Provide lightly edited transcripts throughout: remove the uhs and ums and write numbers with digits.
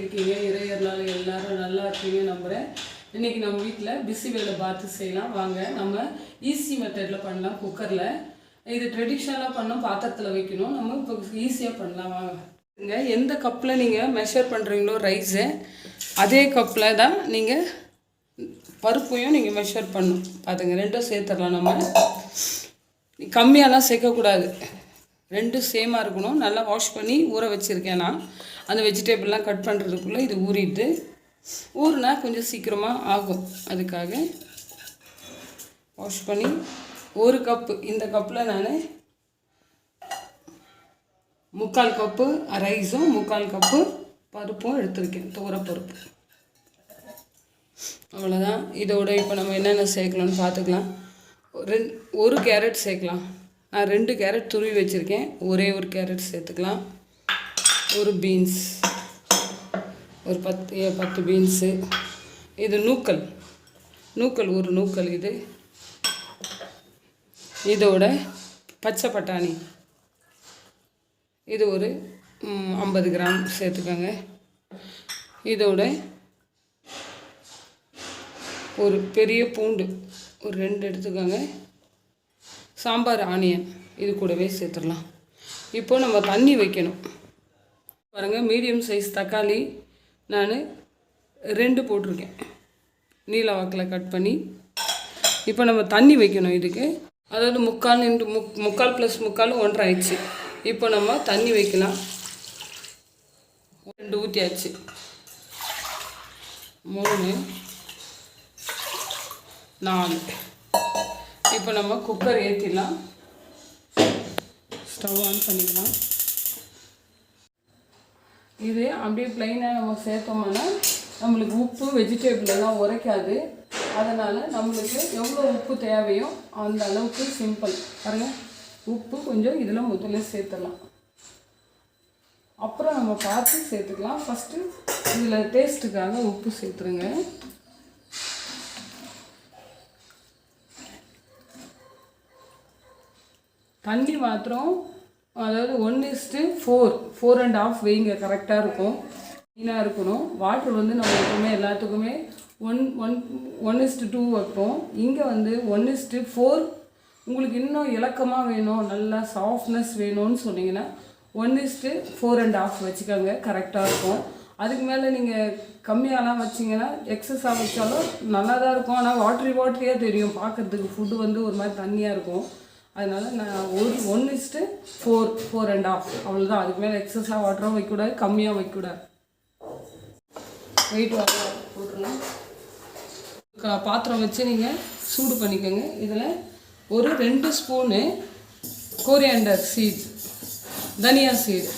இருக்கீங்க? இறையர்னால எல்லாரும் நல்லா இருக்கீங்க நம்புகிறேன். இன்றைக்கி நம்ம வீட்டில் பிசி வேலை பாத்து செய்யலாம். வாங்க நம்ம ஈஸி மெத்தடில் பண்ணலாம். குக்கரில் இது ட்ரெடிஷ்னலாக பண்ணோம், பாத்திரத்தில் வைக்கணும். நம்ம இப்போ ஈஸியாக பண்ணலாம். வாங்க. எந்த கப்பில் நீங்கள் மெஷர் பண்ணுறீங்களோ ரைஸு, அதே கப்பில் தான் நீங்கள் பருப்பையும் நீங்கள் மெஷர் பண்ணணும். பார்த்துங்க, ரெண்டும் சேர்த்துடலாம். நம்ம கம்மியாலாம் சேர்க்கக்கூடாது, ரெண்டும் சேமாக இருக்கணும். நல்லா வாஷ் பண்ணி ஊற வச்சுருக்கேன் நான். அந்த வெஜிடபிள்லாம் கட் பண்ணுறதுக்குள்ளே இது ஊறினா கொஞ்சம் சீக்கிரமாக ஆகும். அதுக்காக வாஷ் பண்ணி ஒரு கப்பு, இந்த கப்பில் நான் 3/4 கப்பு ரைஸும் 3/4 கப்பு பருப்பும் எடுத்துருக்கேன், துவரப்பருப்பு. அவ்வளோதான். இதோட இப்போ நம்ம என்னென்ன சேர்க்கலாம்னு பார்த்துக்கலாம். ஒரு கேரட் சேர்க்கலாம். நான் 2 கேரட் துருவி வச்சுருக்கேன். ஒரே ஒரு கேரட் சேர்த்துக்கலாம். ஒரு பீன்ஸ், ஒரு 10 பீன்ஸு. இது நூக்கல் ஒரு நூக்கல். இதோட பச்சை பட்டாணி, இது ஒரு 50 கிராம் சேர்த்துக்கோங்க. இதோட ஒரு பெரிய பூண்டு ஒரு 2 எடுத்துக்கோங்க. சாம்பார் ஆனியன் இது கூடவே சேர்த்துடலாம். இப்போ நம்ம தண்ணி வைக்கணும். பாருங்கள், மீடியம் சைஸ் தக்காளி நான் 2 போட்டிருக்கேன், நீல வாக்கில் கட் பண்ணி. இப்போ நம்ம தண்ணி வைக்கணும் இதுக்கு. அதாவது 3/4 + 3/4 1.5 ஆயிடுச்சு. இப்போ நம்ம தண்ணி வைக்கலாம். 2 ஊற்றியாச்சு. 3 4. இப்போ நம்ம குக்கர் ஏற்றிடலாம். ஸ்டவ் ஆன் பண்ணிக்கலாம். இது அப்படியே ப்ளைனாக நம்ம சேர்த்தோம்னா நம்மளுக்கு உப்பு வெஜிடபிள் எல்லாம் உரைக்காது. அதனால் நம்மளுக்கு எவ்வளோ உப்பு தேவையோ அந்த அளவுக்கு சிம்பிள். பாருங்கள், உப்பு கொஞ்சம் இதில் முதல்ல சேர்த்துடலாம். அப்புறம் நம்ம பார்த்து சேர்த்துக்கலாம். ஃபஸ்ட்டு இதில் டேஸ்ட்டுக்காக உப்பு சேர்த்துருங்க. தண்ணி மாத்திரம் அதாவது 1:4 4.5 வைங்க, கரெக்டாக இருக்கும். க்ளீனாக இருக்கணும். வாட்ரு வந்து நம்ம எப்பவுமே எல்லாத்துக்குமே 1:2 வைப்போம். இங்கே வந்து 1:4. உங்களுக்கு இன்னும் இலக்கமாக வேணும், நல்லா சாஃப்ட்னஸ் வேணும்னு சொன்னீங்கன்னா 1:4.5 வச்சுக்கோங்க, கரெக்டாக இருக்கும். அதுக்கு மேலே நீங்கள் கம்மியாலாம் வச்சிங்கன்னா எக்ஸஸாக வச்சாலும் நல்லா தான் இருக்கும். ஆனால் வாட்டரியாக தெரியும் பார்க்குறதுக்கு. ஃபுட்டு வந்து ஒரு மாதிரி தண்ணியாக இருக்கும். அதனால் நான் 1:4 4.5 அவ்வளோதான். அதுக்கு மேலே எக்ஸஸாக வாட்டரும் வைக்கக்கூடாது, கம்மியாக வைக்கக்கூடாது. வெயிட் வாட்டர் போட்டுருலாம். பாத்திரம் வச்சு நீங்கள் சூடு பண்ணிக்கோங்க. இதில் ஒரு 2 ஸ்பூனு கோரியாண்டர் சீட்ஸ், தனியா சீடு,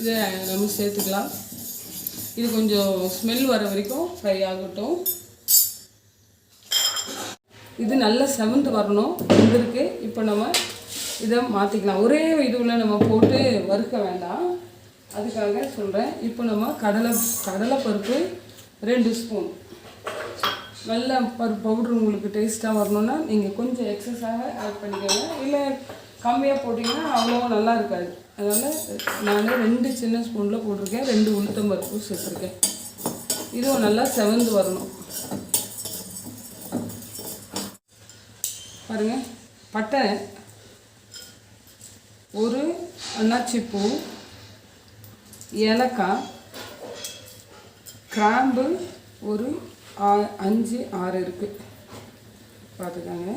இதை நம்ம சேர்த்துக்கலாம். இது கொஞ்சம் ஸ்மெல் வர வரைக்கும் ஃப்ரை ஆகட்டும். இது நல்லா செவந்து வரணும். வெந்திருக்கு. இப்போ நம்ம இதை மாற்றிக்கலாம். ஒரே இதுவில் நம்ம போட்டு வறுக்க வேண்டாம், அதுக்காக சொல்கிறேன். இப்போ நம்ம கடலைப்பருப்பு 2 ஸ்பூன். நல்ல பவுட்ரு உங்களுக்கு டேஸ்ட்டாக வரணுன்னா நீங்கள் கொஞ்சம் எக்ஸஸாக ஆட் பண்ணிக்கோங்க. இல்லை கம்மியாக போட்டிங்கன்னா அவ்வளோ நல்லா இருக்காது. அதனால் நான் 2 சின்ன ஸ்பூனில் போட்டிருக்கேன். 2 உளுத்தம் பருப்பு சேர்த்துருக்கேன். இதுவும் நல்லா செவந்து வரணும். பாருங்கள், பட்டை ஒரு அன்னாச்சிப்பூ, ஏலக்காய், கிராம்பு ஒரு 5 6 இருக்குது. பார்த்துக்கோங்க.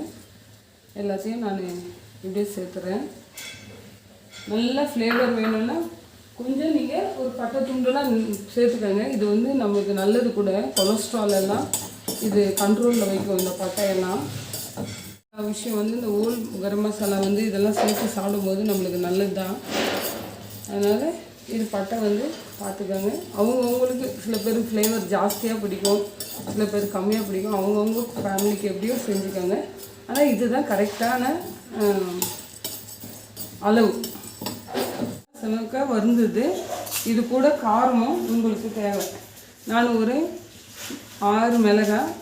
எல்லாத்தையும் நான் இப்படியே சேர்த்துறேன். நல்ல ஃப்ளேவர் வேணும்னா கொஞ்சம் நீங்கள் ஒரு பட்டை துண்டுலாம் சேர்த்துக்கோங்க. இது வந்து நமக்கு நல்லது கூட. கொலஸ்ட்ரால் எல்லாம் இது கண்ட்ரோலில் வைக்கும் இந்த பட்டையெல்லாம். விஷயம் வந்து இந்த ஓல் கரம் மசாலா வந்து இதெல்லாம் சேர்த்து சாப்பிடும்போது நம்மளுக்கு நல்லது தான். அதனால் இது பட்டை வந்து பார்த்துக்கோங்க. அவங்கவுங்களுக்கு சில பேர் ஃப்ளேவர் ஜாஸ்தியாக பிடிக்கும், சில பேர் கம்மியாக பிடிக்கும். அவங்கவுங்க ஃபேமிலிக்கு எப்படியோ செஞ்சுக்கோங்க. ஆனால் இதுதான் கரெக்டான அளவு. செமக்காக வருந்தது. இது கூட காரமும் உங்களுக்கு தேவை. நான் ஒரு 6 மிளகாய்,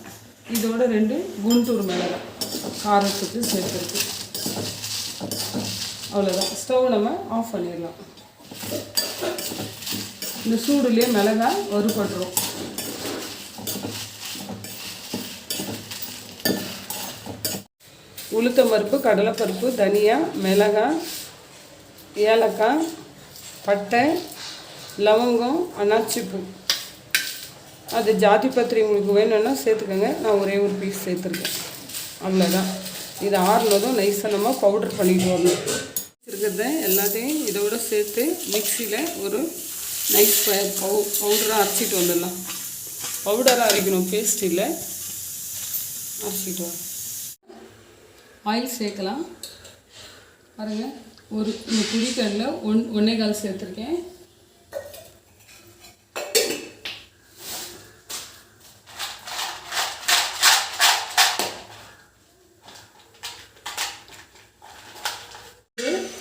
இதோட 2 குண்டூர் மிளகாய் காரத்துக்கு சேர்த்துருக்கு. அவ்வளோதான். ஸ்டவ் நம்ம ஆஃப் பண்ணிடலாம். இந்த சூடுலேயே மிளகாய் வறுபட்டுரும். உளுத்தம்பருப்பு, கடலைப்பருப்பு, தனியா, மிளகாய், ஏலக்காய், பட்டை, லவங்கம், அன்னாச்சிப்பூ, அது ஜாதி பத்திரி உங்களுக்கு வேணும்னா சேர்த்துக்கோங்க. நான் ஒரே ஒரு பீஸ் சேர்த்துருக்கேன், அவ்வளோதான். இது ஆறுனதும் நைஸாக நம்ம பவுடர் பண்ணிட்டு வரணும். இருக்கிறத எல்லாத்தையும் இதோட சேர்த்து மிக்சியில் ஒரு நைஸ் பவுடராக அரைச்சிட்டு வந்துடலாம். பவுடராக அரைக்கணும், பேஸ்ட் இல்லை, அரைச்சிட்டு வரோம். ஆயில் சேர்க்கலாம் பாருங்கள். ஒரு இந்த குடிக்கடலை 1.25 சேர்த்துருக்கேன்.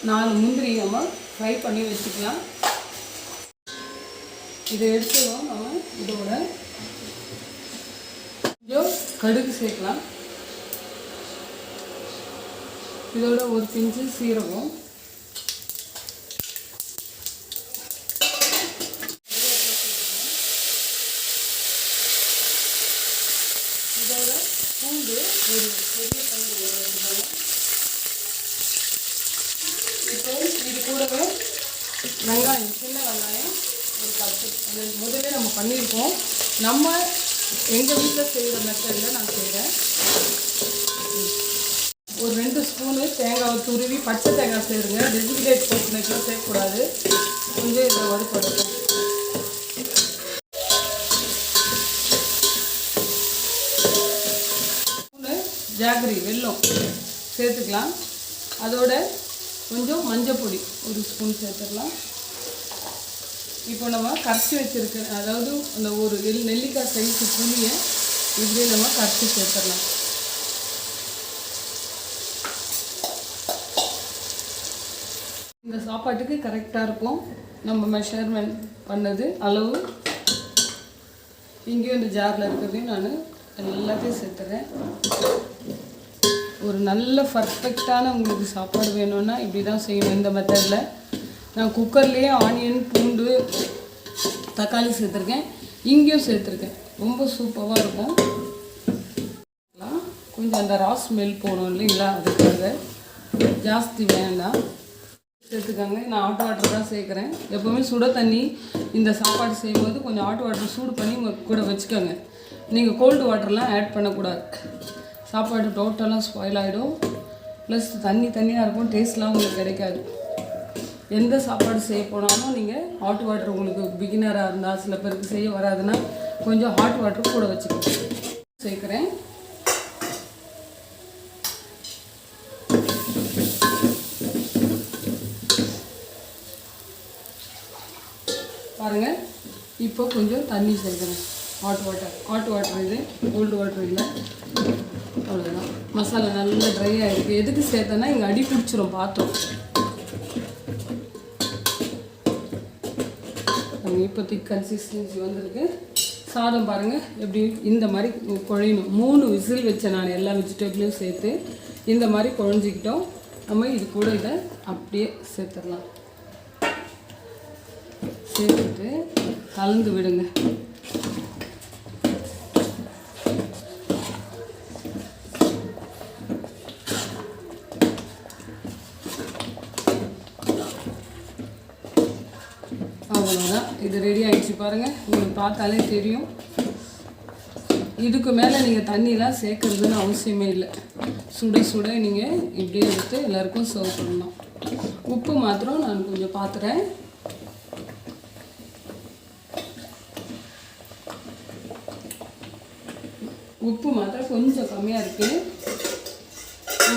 நாலு முந்திரி நம்ம ஃப்ரை பண்ணி வச்சுக்கலாம். இதை எடுத்துவோம். நம்ம இதோட கொஞ்சம் கடுகு சேர்க்கலாம். இதோட ஒரு பிஞ்சு சீரகம், இதோட பூண்டு ஒரு பெரிய பங்கு வச்சுக்கோங்க. இப்போ இது கூடவே வெங்காயம், சின்ன வெங்காயம் ஒரு 10. அது முதல்ல நம்ம பண்ணியிருக்கோம். நம்ம எங்கள் வீட்டில் செய்கிற மெத்தடில் நான் செய்கிறேன். ஒரு 2 ஸ்பூனு தேங்காவை துருவி, பச்சை தேங்காய் சேருங்க. டெசிகேட் கோகனட்லாம் சேர்க்கக்கூடாது. கொஞ்சம் இதை வறுப்படுத்தும். ஸ்பூனு ஜாகரி வெல்லம் சேர்த்துக்கலாம். அதோட கொஞ்சம் மஞ்சள் பொடி ஒரு ஸ்பூன் சேர்த்துக்கலாம். இப்போ நம்ம கரைச்சி வச்சுருக்க, அதாவது அந்த ஒரு நெல்லிக்காய் சைஸு புளியை இப்படியே நம்ம கரைச்சி சேர்த்துடலாம். இந்த சாப்பாட்டுக்கு கரெக்டாக இருக்கும். நம்ம மெஷர்மெண்ட் பண்ணது அளவு இங்கேயும் இந்த ஜாரில் இருக்கிறதையும் நான் எல்லாத்தையும் சேர்த்துறேன். ஒரு நல்ல பர்ஃபெக்டான உங்களுக்கு சாப்பாடு வேணும்னா இப்படி தான் செய்யணும். இந்த மெத்தடில் நான் குக்கர்லேயே ஆனியன், பூண்டு, தக்காளி சேர்த்துருக்கேன். இங்கேயும் சேர்த்துருக்கேன். ரொம்ப சூப்பராக இருக்கும். கொஞ்சம் அந்த ரா ஸ்மெல் போகணும் இல்லைங்களா, அதுக்காக ஜாஸ்தி வேண்டாம் சேர்த்துக்காங்க. நான் ஹாட் வாட்டர் தான் சேர்க்குறேன். எப்போவுமே சுட தண்ணி இந்த சாப்பாடு செய்யும்போது கொஞ்சம் ஹாட் வாட்டர் சூடு பண்ணி கூட வச்சுக்கோங்க. நீங்கள் கோல்டு வாட்டர்லாம் ஆட் பண்ணக்கூடாது. சாப்பாடு டோட்டலாக ஸ்பாயில் ஆகிடும். ப்ளஸ் தண்ணியாக இருக்கும், டேஸ்ட்லாம் உங்களுக்கு கிடைக்காது. எந்த சாப்பாடு செய்ய போனாலும் நீங்கள் ஹாட் வாட்டர், உங்களுக்கு பிகினராக இருந்தால், சில பேருக்கு செய்ய வராதுன்னா கொஞ்சம் ஹாட் வாட்டர் கூட வச்சுக்கோங்க. சேர்க்குறேன். பாருங்கள், இப்போ கொஞ்சம் தண்ணி சேர்க்குறேன். ஹாட் வாட்டர் இது, கோல்டு வாட்டர் இல்லை. அவ்வளோதான். மசாலா நல்லா ட்ரை ஆகிருக்கு. எதுக்கு சேர்த்தேன்னா இங்கே அடி பிடிச்சிரும் பாத்திரம். இப்போ திக் கன்சிஸ்டன்சி வந்திருக்கு. சாதம் பாருங்கள் எப்படி இந்த மாதிரி குழையணும். 3 விசில் வச்சேன் நான், எல்லா வெஜிடபிளையும் சேர்த்து இந்த மாதிரி குழஞ்சிக்கிட்டோம். நம்ம இது கூட இதை அப்படியே சேர்த்துடலாம். சேர்த்துட்டு கலந்து விடுங்க. அவ்வளோதான், இது ரெடி ஆகிடுச்சு பாருங்கள். உங்களுக்கு பார்த்தாலே தெரியும். இதுக்கு மேலே நீங்கள் தண்ணியெலாம் சேர்க்குறதுன்னு அவசியமே இல்லை. சுட சுட நீங்கள் இப்படியே எடுத்து எல்லாருக்கும் சர்வ் பண்ணலாம். உப்பு மாத்திரம் நான் கொஞ்சம் பார்த்துறேன். உப்பு மாத்திரம் கொஞ்சம் கம்மியாக இருக்குது.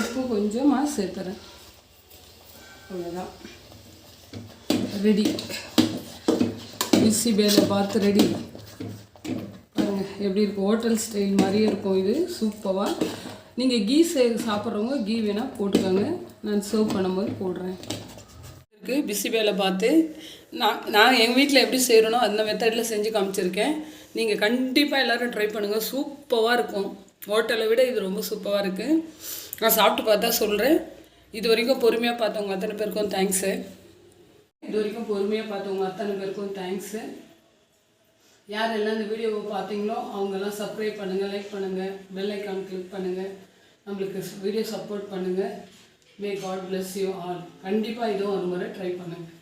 உப்பு கொஞ்சமாக சேர்த்துறேன். அவ்வளோதான், ரெடி. பிசிபேலை பார்த்து ரெடி. பாருங்கள் எப்படி இருக்கும், ஹோட்டல் ஸ்டைல் மாதிரியே இருக்கும். இது சூப்பராக. நீங்கள் கீ சாப்பிட்றவங்க கீ வேணால் போட்டுக்கோங்க. நான் சர்வ் பண்ணும்போது போடுறேன். இருக்குது பிசிபேலை பார்த்து நான் எங்கள் வீட்டில் எப்படி செய்கிறேனோ அந்த மெத்தடில் செஞ்சு காமிச்சிருக்கேன். நீங்கள் கண்டிப்பாக எல்லோரும் ட்ரை பண்ணுங்கள். சூப்பராக இருக்கும். ஹோட்டலை விட இது ரொம்ப சூப்பராக இருக்குது. நான் சாப்பிட்டு பார்த்தா சொல்கிறேன். இது வரைக்கும் பொறுமையாக பார்த்தவங்க அத்தனை பேருக்கும் தேங்க்ஸு. யாரெல்லாம் இந்த வீடியோவை பார்த்தீங்களோ அவங்கெல்லாம் சப்ஸ்கிரைப் பண்ணுங்கள், லைக் பண்ணுங்கள், பெல் ஐக்கான் கிளிக் பண்ணுங்கள், நம்மளுக்கு வீடியோ சப்போர்ட் பண்ணுங்கள். May God bless you all. கண்டிப்பாக இதுவும் ஒரு முறை ட்ரை பண்ணுங்கள்.